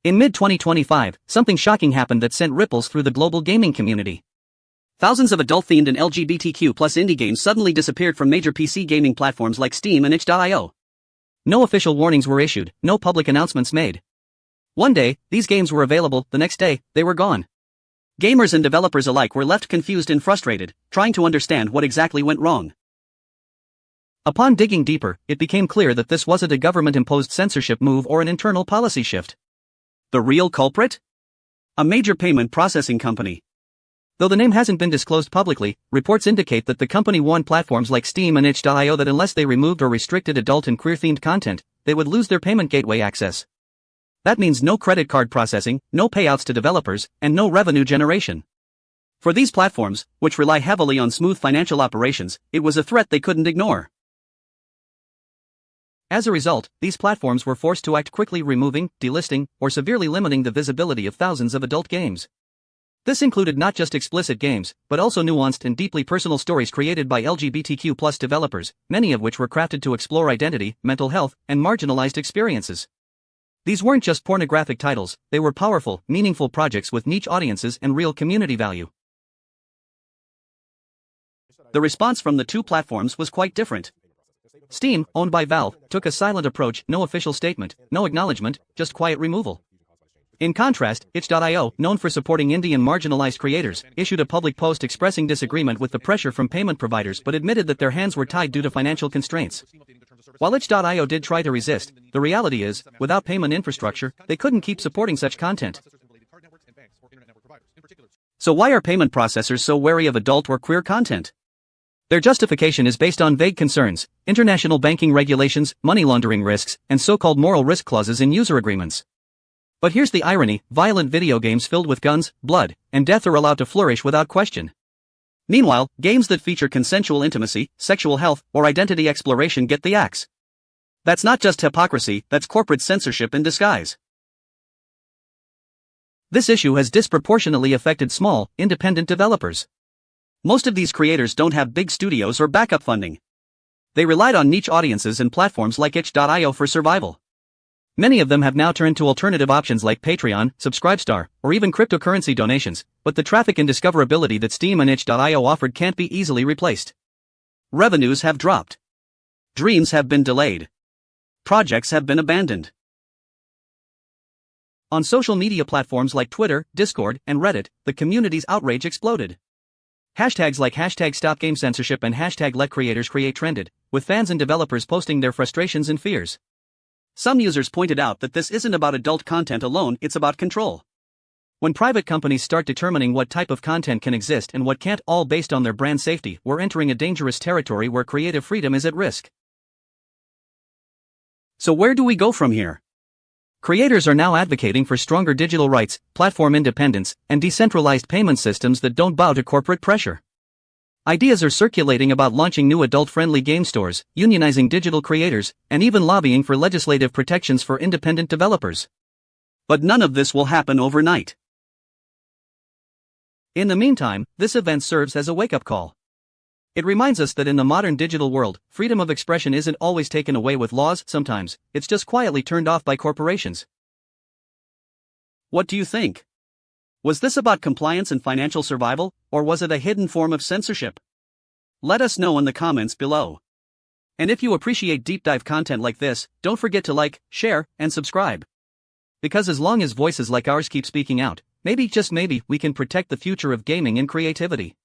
In mid-2025, something shocking happened that sent ripples through the global gaming community. Thousands of adult-themed and LGBTQ+ indie games suddenly disappeared from major PC gaming platforms like Steam and itch.io. No official warnings were issued, no public announcements made. One day, these games were available, the next day, they were gone. Gamers and developers alike were left confused and frustrated, trying to understand what exactly went wrong. Upon digging deeper, it became clear that this wasn't a government-imposed censorship move or an internal policy shift. The real culprit? A major payment processing company. Though the name hasn't been disclosed publicly, reports indicate that the company warned platforms like Steam and itch.io that unless they removed or restricted adult and queer-themed content, they would lose their payment gateway access. That means no credit card processing, no payouts to developers, and no revenue generation. For these platforms, which rely heavily on smooth financial operations, it was a threat they couldn't ignore. As a result, these platforms were forced to act quickly, removing, delisting, or severely limiting the visibility of thousands of adult games. This included not just explicit games, but also nuanced and deeply personal stories created by LGBTQ+ developers, many of which were crafted to explore identity, mental health, and marginalized experiences. These weren't just pornographic titles, they were powerful, meaningful projects with niche audiences and real community value. The response from the two platforms was quite different. Steam, owned by Valve, took a silent approach, no official statement, no acknowledgement, just quiet removal. In contrast, itch.io, known for supporting indie and marginalized creators, issued a public post expressing disagreement with the pressure from payment providers but admitted that their hands were tied due to financial constraints. While itch.io did try to resist, the reality is, without payment infrastructure, they couldn't keep supporting such content. So why are payment processors so wary of adult or queer content? Their justification is based on vague concerns, international banking regulations, money laundering risks, and so-called moral risk clauses in user agreements. But here's the irony: violent video games filled with guns, blood, and death are allowed to flourish without question. Meanwhile, games that feature consensual intimacy, sexual health, or identity exploration get the axe. That's not just hypocrisy, that's corporate censorship in disguise. This issue has disproportionately affected small, independent developers. Most of these creators don't have big studios or backup funding. They relied on niche audiences and platforms like itch.io for survival. Many of them have now turned to alternative options like Patreon, Subscribestar, or even cryptocurrency donations, but the traffic and discoverability that Steam and itch.io offered can't be easily replaced. Revenues have dropped. Dreams have been delayed. Projects have been abandoned. On social media platforms like Twitter, Discord, and Reddit, the community's outrage exploded. Hashtags like #StopGameCensorship and #LetCreatorsCreate trended, with fans and developers posting their frustrations and fears. Some users pointed out that this isn't about adult content alone, it's about control. When private companies start determining what type of content can exist and what can't, all based on their brand safety, we're entering a dangerous territory where creative freedom is at risk. So where do we go from here? Creators are now advocating for stronger digital rights, platform independence, and decentralized payment systems that don't bow to corporate pressure. Ideas are circulating about launching new adult-friendly game stores, unionizing digital creators, and even lobbying for legislative protections for independent developers. But none of this will happen overnight. In the meantime, this event serves as a wake-up call. It reminds us that in the modern digital world, freedom of expression isn't always taken away with laws, sometimes it's just quietly turned off by corporations. What do you think? Was this about compliance and financial survival, or was it a hidden form of censorship? Let us know in the comments below. And if you appreciate deep dive content like this, don't forget to like, share, and subscribe. Because as long as voices like ours keep speaking out, maybe, just maybe, we can protect the future of gaming and creativity.